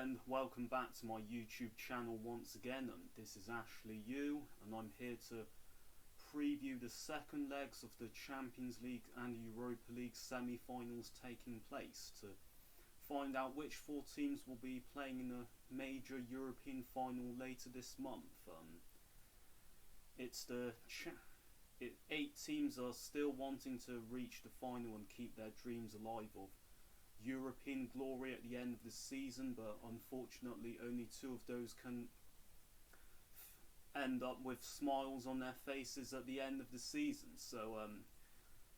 and welcome back to my YouTube channel once again. This is Ashley Yu, and I'm here to preview the second legs of the Champions League and Europa League semi-finals taking place, to find out which four teams will be playing in a major European final later this month. Eight teams are still wanting to reach the final and keep their dreams alive of European glory at the end of the season, but unfortunately only two of those can end up with smiles on their faces at the end of the season. So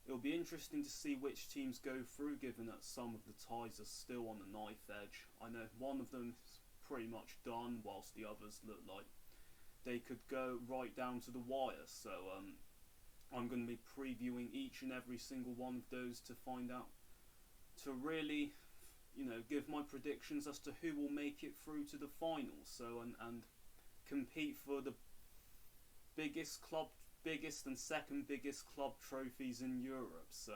it'll be interesting to see which teams go through, given that some of the ties are still on the knife edge. I know one of them is pretty much done, whilst the others look like they could go right down to the wire. So I'm going to be previewing each and every single one of those to find out, to really, give my predictions as to who will make it through to the final. So and compete for the biggest and second biggest club trophies in Europe. So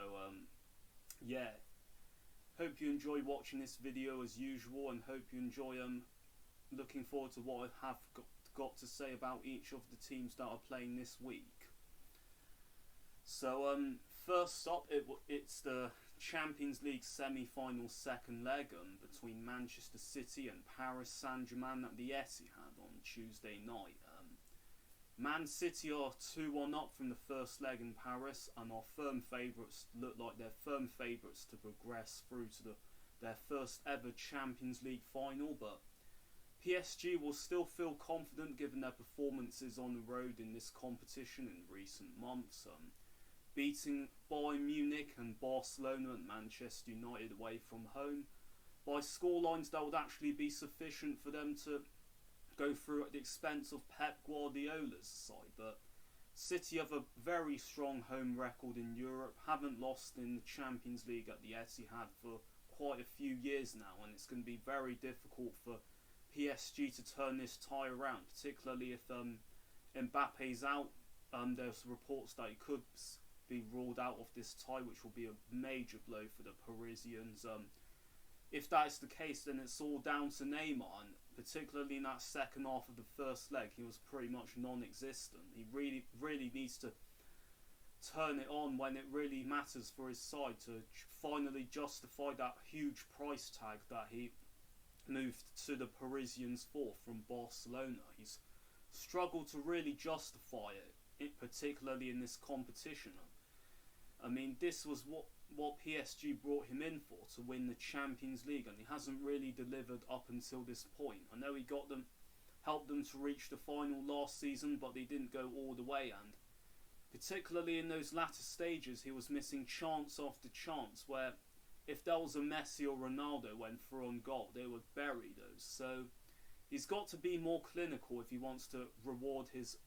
yeah, hope you enjoy watching this video as usual, and hope you enjoy looking forward to what I have got to say about each of the teams that are playing this week. So first up, it's the Champions League semi-final second leg between Manchester City and Paris Saint-Germain at the Etihad on Tuesday night. Man City are 2-1 up from the first leg in Paris, and look like they're firm favourites to progress through to their first ever Champions League final. But PSG will still feel confident given their performances on the road in this competition in recent months, beating Bayern Munich and Barcelona and Manchester United away from home by scorelines that would actually be sufficient for them to go through at the expense of Pep Guardiola's side. But City have a very strong home record in Europe, haven't lost in the Champions League at the Etihad for quite a few years now, and it's going to be very difficult for PSG to turn this tie around, particularly if Mbappe's out. There's reports that he could be ruled out of this tie, which will be a major blow for the Parisians. If that is the case, then it's all down to Neymar, and particularly in that second half of the first leg, he was pretty much non-existent. He really needs to turn it on when it really matters for his side to finally justify that huge price tag that he moved to the Parisians for from Barcelona. He's struggled to really justify it, particularly in this competition. I mean, this was what PSG brought him in for, to win the Champions League, and he hasn't really delivered up until this point. I know he helped them to reach the final last season, but they didn't go all the way, and particularly in those latter stages, he was missing chance after chance, where if there was a Messi or Ronaldo went through on goal, they would bury those. So he's got to be more clinical if he wants to reward his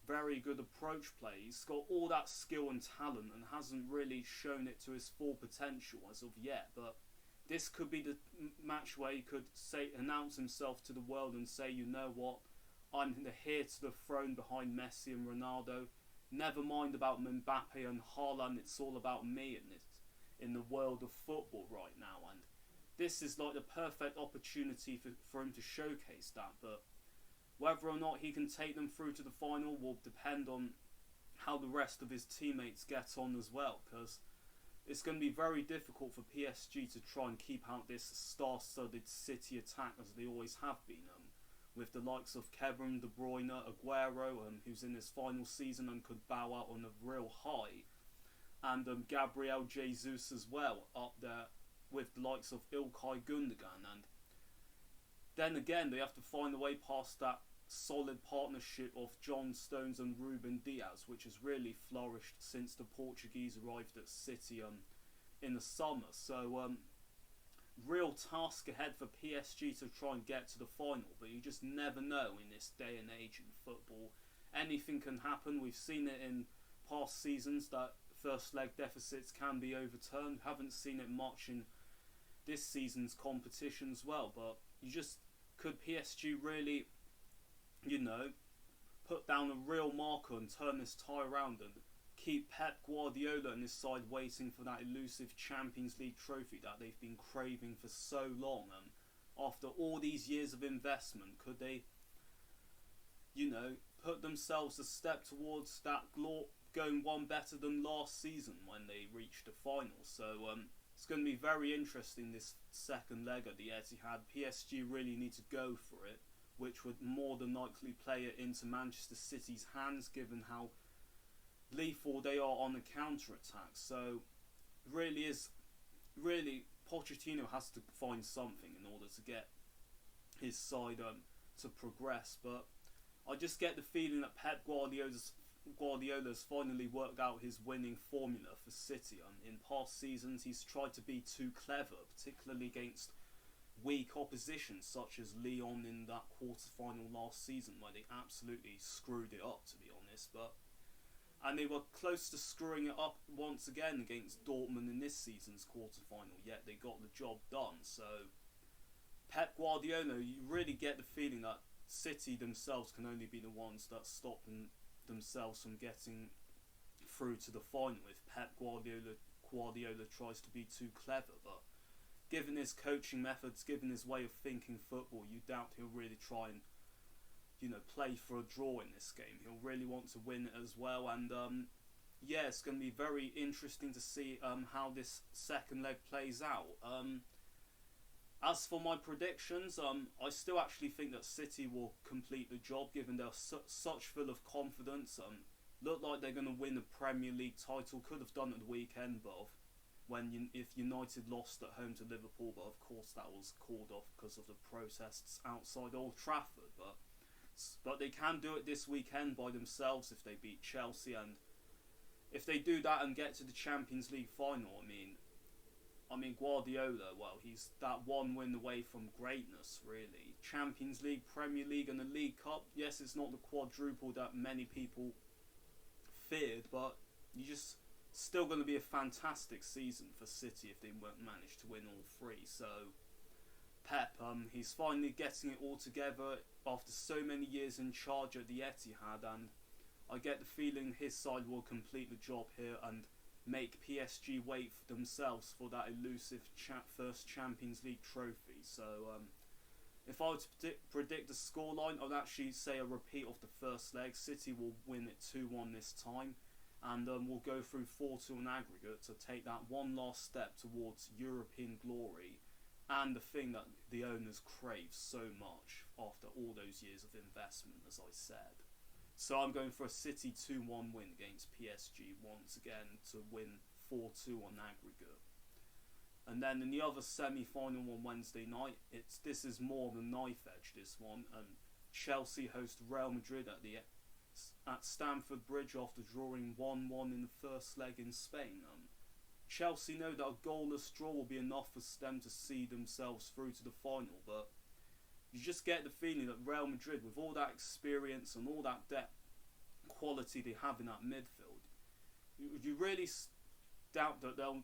very good approach play. He's got all that skill and talent and hasn't really shown it to his full potential as of yet. But this could be the match where he could announce himself to the world and say, you know what, I'm the heir to the throne behind Messi and Ronaldo. Never mind about Mbappe and Haaland, it's all about me in the world of football right now. And this is like the perfect opportunity for him to showcase that. But whether or not he can take them through to the final will depend on how the rest of his teammates get on as well, because it's going to be very difficult for PSG to try and keep out this star-studded City attack as they always have been, with the likes of Kevin De Bruyne, Aguero, who's in his final season and could bow out on a real high, and Gabriel Jesus as well, up there with the likes of Ilkay Gundogan. And then again, they have to find a way past that solid partnership of John Stones and Ruben Diaz, which has really flourished since the Portuguese arrived at City in the summer. So real task ahead for PSG to try and get to the final, but you just never know in this day and age in football. Anything can happen. We've seen it in past seasons that first leg deficits can be overturned. Haven't seen it much in this season's competition as well, but could PSG really, put down a real marker and turn this tie around and keep Pep Guardiola and his side waiting for that elusive Champions League trophy that they've been craving for so long? after all these years of investment, could they, put themselves a step towards that going one better than last season when they reached the final? So it's going to be very interesting, this second leg at the Etihad. PSG really need to go for it, which would more than likely play it into Manchester City's hands, given how lethal they are on the counter-attack. So really Pochettino has to find something in order to get his side to progress. But I just get the feeling that Pep Guardiola's finally worked out his winning formula for City. In past seasons, he's tried to be too clever, particularly against weak opposition, such as Lyon in that quarter-final last season, where they absolutely screwed it up, to be honest. And they were close to screwing it up once again against Dortmund in this season's quarter-final, yet they got the job done. So Pep Guardiola, you really get the feeling that City themselves can only be the ones that stop themselves from getting through to the final if Pep Guardiola tries to be too clever. But given his coaching methods, given his way of thinking football, you doubt he'll really try and play for a draw in this game. He'll really want to win it as well. And it's going to be very interesting to see how this second leg plays out. As for my predictions, I still actually think that City will complete the job, given they're such full of confidence. Look like they're going to win the Premier League title. Could have done it the weekend, but if United lost at home to Liverpool, but of course that was called off because of the protests outside Old Trafford. But they can do it this weekend by themselves if they beat Chelsea, and if they do that and get to the Champions League final, I mean Guardiola, well, he's that one win away from greatness, really. Champions League, Premier League and the League Cup. Yes, it's not the quadruple that many people feared, but still going to be a fantastic season for City if they won't manage to win all three. So Pep, he's finally getting it all together after so many years in charge at the Etihad, and I get the feeling his side will complete the job here and make PSG wait for themselves for that elusive first Champions League trophy. So if I were to predict the scoreline, I'd actually say a repeat of the first leg. City will win it 2-1 this time, and we'll go through 4-2 in aggregate to take that one last step towards European glory, and the thing that the owners crave so much after all those years of investment, as I said. So I'm going for a City 2-1 win against PSG once again to win 4-2 on aggregate. And then in the other semi-final on Wednesday night, this is more of a knife edge, this one. Chelsea host Real Madrid at Stamford Bridge after drawing 1-1 in the first leg in Spain. Chelsea know that a goalless draw will be enough for them to see themselves through to the final, but you just get the feeling that Real Madrid, with all that experience and all that depth quality they have in that midfield, you really doubt that they'll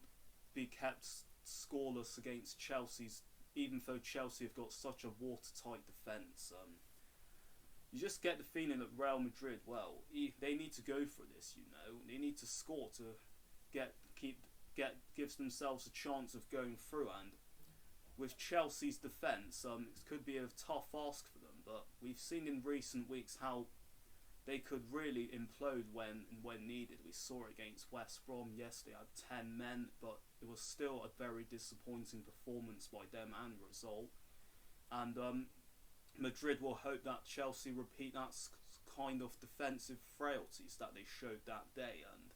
be kept scoreless against Chelsea's, even though Chelsea have got such a watertight defence. You just get the feeling that Real Madrid, well, they need to go for this, They need to score to gives themselves a chance of going through, and with Chelsea's defence, it could be a tough ask for them, but we've seen in recent weeks how they could really implode when needed. We saw it against West Brom. Yes, they had 10 men, but it was still a very disappointing performance by them and result. And Madrid will hope that Chelsea repeat that kind of defensive frailties that they showed that day. And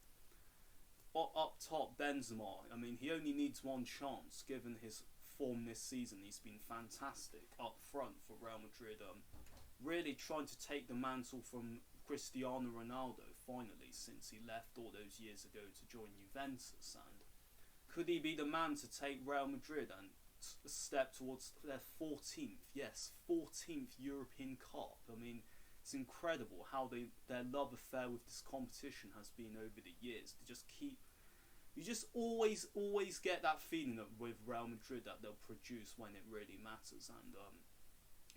up top, Benzema, he only needs one chance, given his form this season. He's been fantastic up front for Real Madrid, really trying to take the mantle from Cristiano Ronaldo finally, since he left all those years ago to join Juventus. And could he be the man to take Real Madrid and a step towards their 14th European Cup? It's incredible how their love affair with this competition has been over the years. You just always get that feeling that with Real Madrid that they'll produce when it really matters, and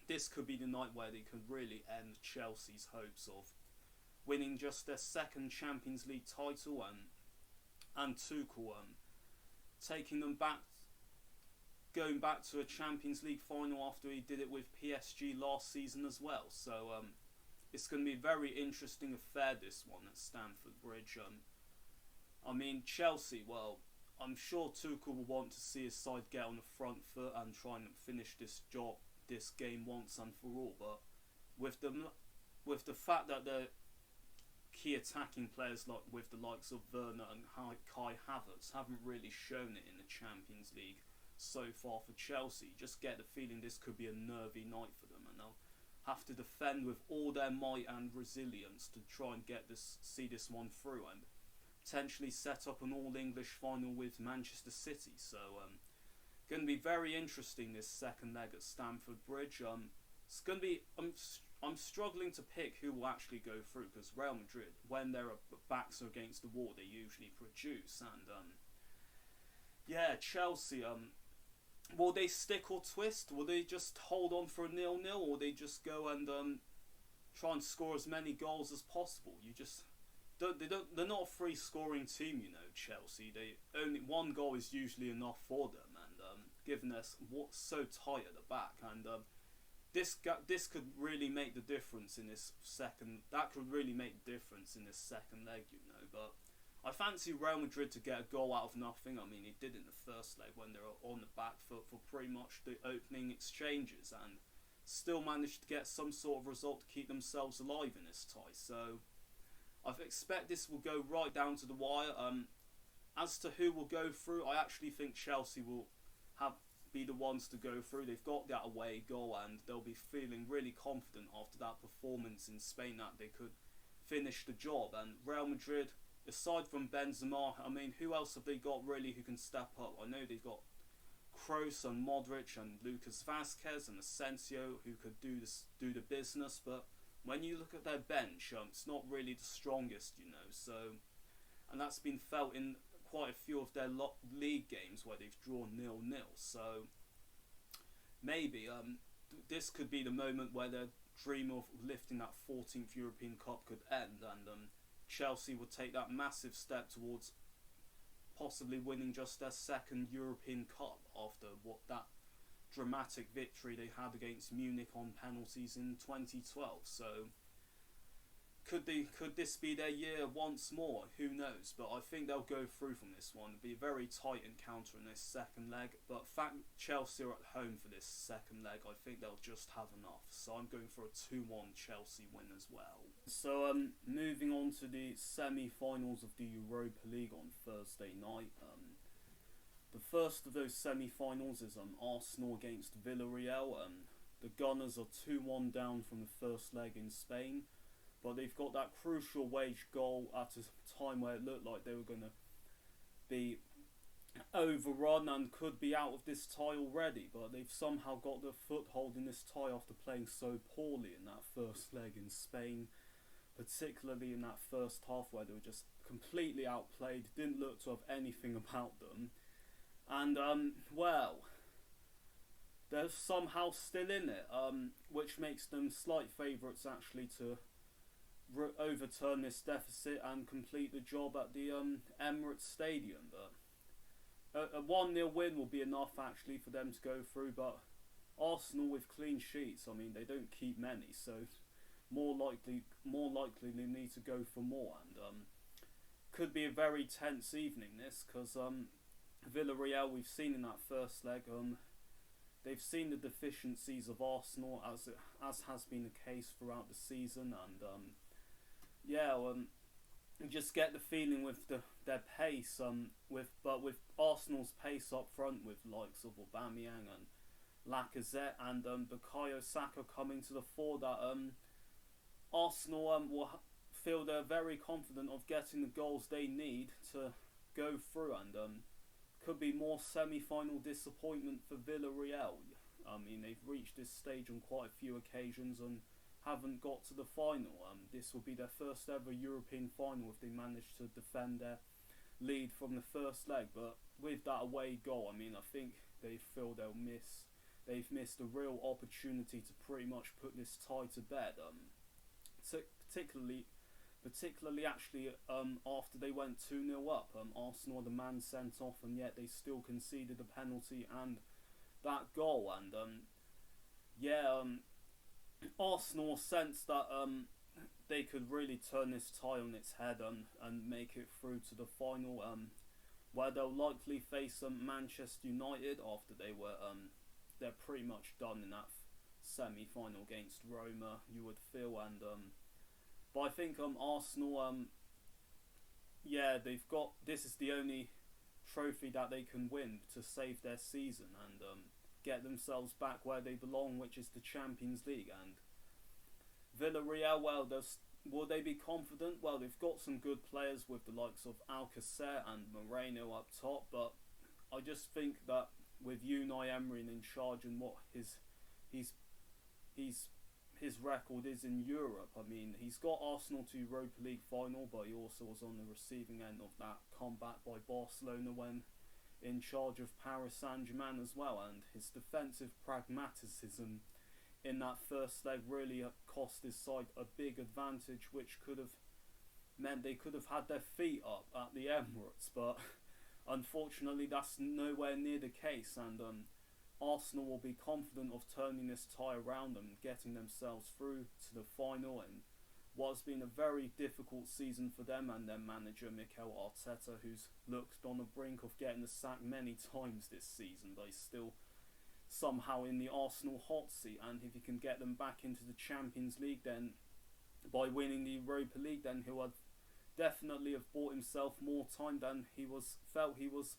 this could be the night where they could really end Chelsea's hopes of winning just their second Champions League title, and Tuchel taking them back, going back to a Champions League final after he did it with PSG last season as well. So it's going to be a very interesting affair, this one at Stamford Bridge. I mean, Chelsea, well, I'm sure Tuchel will want to see his side get on the front foot and try and finish this game once and for all. But with the fact that the key attacking players like with the likes of Werner and Kai Havertz haven't really shown it in the Champions League so far for Chelsea, just get the feeling this could be a nervy night for them, and they'll have to defend with all their might and resilience to try and see this one through and potentially set up an all-English final with Manchester City. So going to be very interesting, this second leg at Stamford Bridge. It's going to be I'm struggling to pick who will actually go through, because Real Madrid, when their backs are against the wall, they usually produce. And Chelsea, will they stick or twist? Will they just hold on for a 0-0, or they just go and try and score as many goals as possible? They're not a free scoring team, you know, Chelsea. Only one goal is usually enough for them, and given they're so tight at the back, and this could really make the difference in this second. That could really make the difference in this second leg, you know. But I fancy Real Madrid to get a goal out of nothing. I mean, he did in the first leg when they were on the back foot for pretty much the opening exchanges, and still managed to get some sort of result to keep themselves alive in this tie. So I expect this will go right down to the wire. As to who will go through, I actually think Chelsea will be the ones to go through. They've got that away goal, and they'll be feeling really confident after that performance in Spain that they could finish the job. And Real Madrid, aside from Benzema, I mean, who else have they got really who can step up? I know they've got Kroos and Modric and Lucas Vazquez and Asensio who could do the business, but when you look at their bench, it's not really the strongest, you know. So, and that's been felt in quite a few of their league games where they've drawn 0-0. So maybe this could be the moment where their dream of lifting that 14th European Cup could end, and Chelsea would take that massive step towards possibly winning just their second European Cup after that dramatic victory they had against Munich on penalties in 2012. So could this be their year once more? Who knows? But I think they'll go through from this one. It'll be a very tight encounter in this second leg. But fact Chelsea are at home for this second leg, I think they'll just have enough. So I'm going for a 2-1 Chelsea win as well. So moving on to the semi-finals of the Europa League on Thursday night. The first of those semi-finals is Arsenal against Villarreal. The Gunners are 2-1 down from the first leg in Spain, but they've got that crucial wage goal at a time where it looked like they were going to be overrun and could be out of this tie already, but they've somehow got the foothold in this tie after playing so poorly in that first leg in Spain, particularly in that first half where they were just completely outplayed, didn't look to have anything about them. And, they're somehow still in it, which makes them slight favourites actually to overturn this deficit and complete the job at the Emirates Stadium. But a 1-0 win will be enough actually for them to go through, but Arsenal with clean sheets, I mean, they don't keep many, so more likely they need to go for more, and could be a very tense evening this, because Villarreal, we've seen in that first leg, they've seen the deficiencies of Arsenal as has been the case throughout the season, and you just get the feeling with their pace, with Arsenal's pace up front with likes of Aubameyang and Lacazette and Bukayo Saka coming to the fore, that Arsenal will feel they're very confident of getting the goals they need to go through, and could be more semi-final disappointment for Villarreal. I mean, they've reached this stage on quite a few occasions and haven't got to the final. This will be their first ever European final if they manage to defend their lead from the first leg. But with that away goal, I mean, I think they feel they've missed a real opportunity to pretty much put this tie to bed. Particularly actually after they went 2-0 up. Arsenal had a man sent off, and yet they still conceded a penalty and that goal, and yeah, Arsenal sensed that they could really turn this tie on its head and make it through to the final, where they'll likely face Manchester United after they're pretty much done in that semi-final against Roma, you would feel, and but I think Arsenal, yeah, they've got, this is the only trophy that they can win to save their season and get themselves back where they belong, which is the Champions League. And Villarreal, well, will they be confident? Well, they've got some good players with the likes of Alcacer and Moreno up top, but I just think that with Unai Emery in charge and what his record is in Europe, I mean, he's got Arsenal to Europa League final, but he also was on the receiving end of that comeback by Barcelona when in charge of Paris Saint-Germain as well, and his defensive pragmatism in that first leg really cost his side a big advantage, which could have meant they could have had their feet up at the Emirates, but unfortunately that's nowhere near the case, and Arsenal will be confident of turning this tie around and getting themselves through to the final in what's been a very difficult season for them and their manager Mikel Arteta, who's looked on the brink of getting the sack many times this season, but he's still somehow in the Arsenal hot seat, and if he can get them back into the Champions League, then by winning the Europa League, then he'll definitely have bought himself more time than he felt he was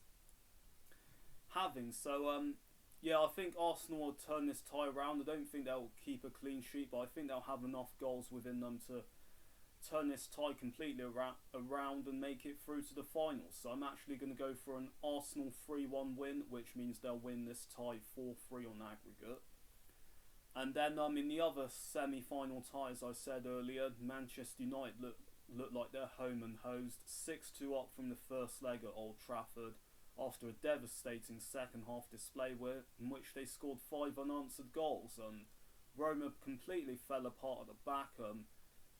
having. So yeah, I think Arsenal will turn this tie around. I don't think they'll keep a clean sheet, but I think they'll have enough goals within them to turn this tie completely around and make it through to the final. So I'm actually going to go for an Arsenal 3-1 win, which means they'll win this tie 4-3 on aggregate. And then in the other semi-final ties, I said earlier, Manchester United look like they're home and hosed. 6-2 up from the first leg at Old Trafford after a devastating second half display in which they scored 5 unanswered goals. Roma completely fell apart at the back,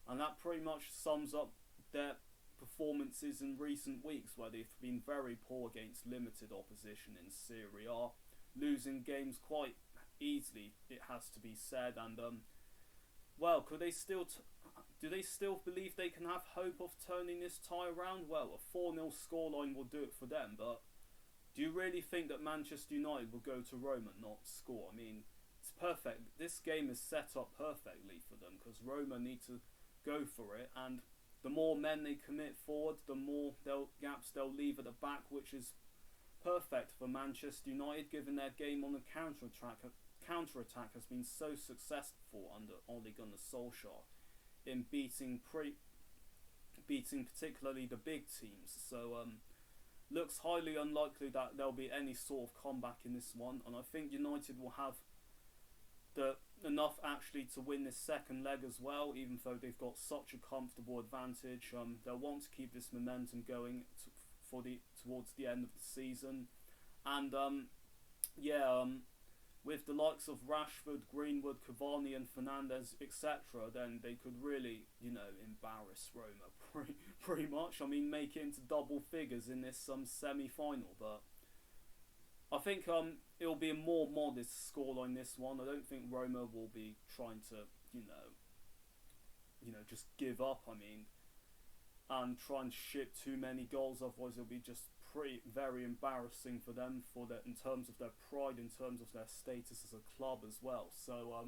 and that pretty much sums up their performances in recent weeks, where they've been very poor against limited opposition in Serie A, losing games quite easily, it has to be said. And well, do they still believe they can have hope of turning this tie around? Well, a 4-0 scoreline will do it for them, but do you really think that Manchester United will go to Roma and not score? I mean, it's perfect. This game is set up perfectly for them because Roma need to go for it, and the more men they commit forward, the more gaps they'll leave at the back, which is perfect for Manchester United, given their game on the counter-attack has been so successful under Ole Gunnar Solskjaer in beating particularly the big teams. So looks highly unlikely that there'll be any sort of comeback in this one, and I think United will have enough actually to win this second leg as well, even though they've got such a comfortable advantage. They'll want to keep this momentum going towards the end of the season, and with the likes of Rashford, Greenwood, Cavani and Fernandes, etc., then they could really, embarrass Roma pretty much. I mean, make it into double figures in this semi-final, but I think it'll be a more modest scoreline this one. I don't think Roma will be trying to, just give up. I mean, and try and ship too many goals. Otherwise, it'll be just very embarrassing for them in terms of their pride, in terms of their status as a club as well. So I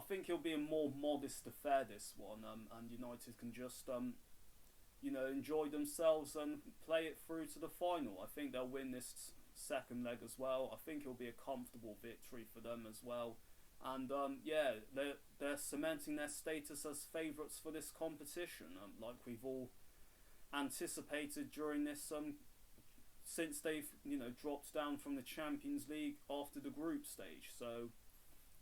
think it'll be a more modest affair this one, and United can just enjoy themselves and play it through to the final. I think they'll win this second leg as well. I think it'll be a comfortable victory for them as well. And they're cementing their status as favourites for this competition, like we've all anticipated during this since they've dropped down from the Champions League after the group stage. So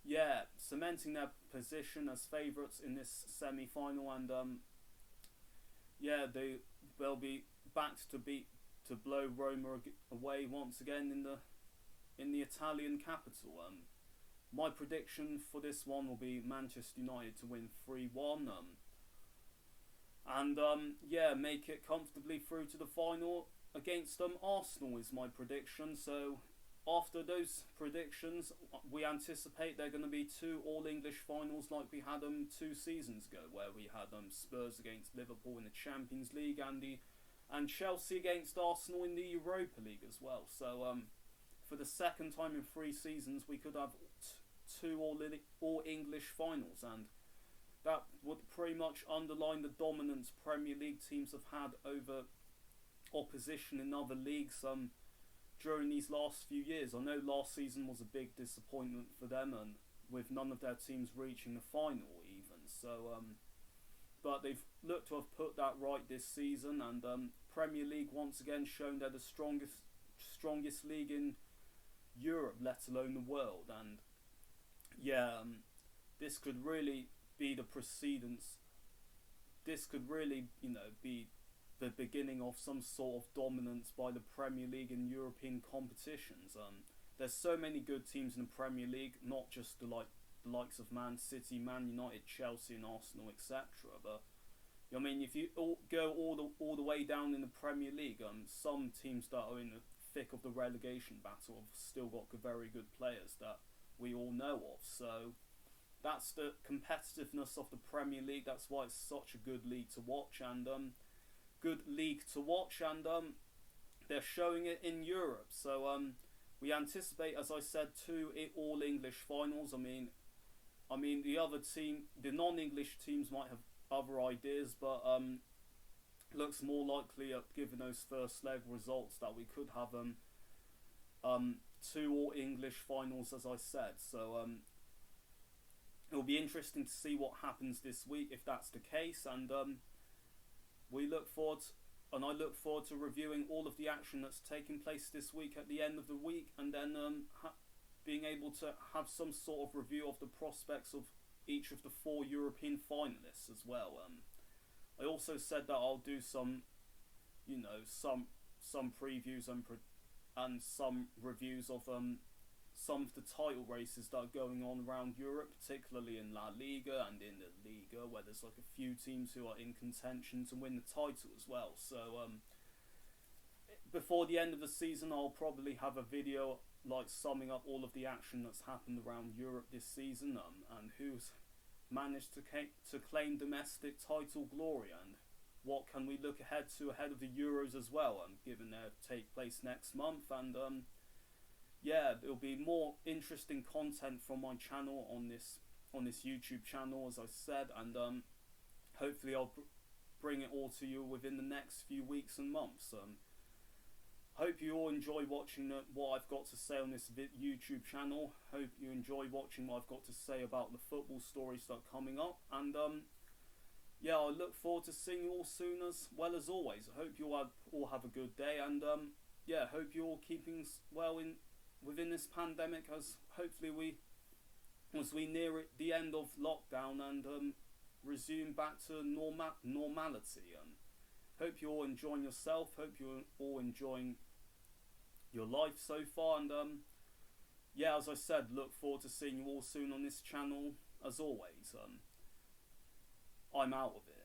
yeah, cementing their position as favourites in this semi-final, and they'll be backed to blow Roma away once again in the Italian capital. My prediction for this one will be Manchester United to win 3-1, and make it comfortably through to the final against Arsenal is my prediction. So after those predictions, we anticipate there are going to be 2 All-English finals like we had 2 seasons ago, where we had Spurs against Liverpool in the Champions League and Chelsea against Arsenal in the Europa League as well. So for the second time in 3 seasons, we could have 2 All-English finals, and that would pretty much underline the dominance Premier League teams have had over opposition in other leagues during these last few years. I know last season was a big disappointment for them, and with none of their teams reaching the final even. So, but they've looked to have put that right this season, and Premier League once again shown they're the strongest league in Europe, let alone the world. And yeah, this could really be the precedence. This could really, be the beginning of some sort of dominance by the Premier League in European competitions. There's so many good teams in the Premier League, not just the likes of Man City, Man United, Chelsea, and Arsenal, etc. But I mean, if you go all the way down in the Premier League, some teams that are in the thick of the relegation battle have still got very good players that we all know of. So that's the competitiveness of the Premier League. That's why it's such a good league to watch, and they're showing it in Europe. So we anticipate, as I said, 2 All-English finals. I mean the non-English teams might have other ideas, but looks more likely, given those first leg results, that we could have 2 All-English finals, as I said. So it'll be interesting to see what happens this week if that's the case, and I look forward to reviewing all of the action that's taking place this week at the end of the week, and then being able to have some sort of review of the prospects of each of the 4 European finalists as well. I also said that I'll do some previews and some reviews of some of the title races that are going on around Europe, particularly in La Liga and in the Liga, where there's a few teams who are in contention to win the title as well. So before the end of the season, I'll probably have a video summing up all of the action that's happened around Europe this season, and who's managed to claim domestic title glory, and what can we look ahead of the Euros as well, given they take place next month. And yeah, there'll be more interesting content from my channel on this YouTube channel, as I said, and hopefully I'll bring it all to you within the next few weeks and months. Hope you all enjoy watching what I've got to say on this YouTube channel. Hope you enjoy watching what I've got to say about the football stories that are coming up, and yeah, I look forward to seeing you all soon as well as always. I hope you all have a good day, and yeah, hope you're all keeping well within this pandemic, as hopefully as we near the end of lockdown and resume back to normality. Hope you're all enjoying yourself. Hope you're all enjoying your life so far, and yeah, as I said, look forward to seeing you all soon on this channel as always. I'm out of it.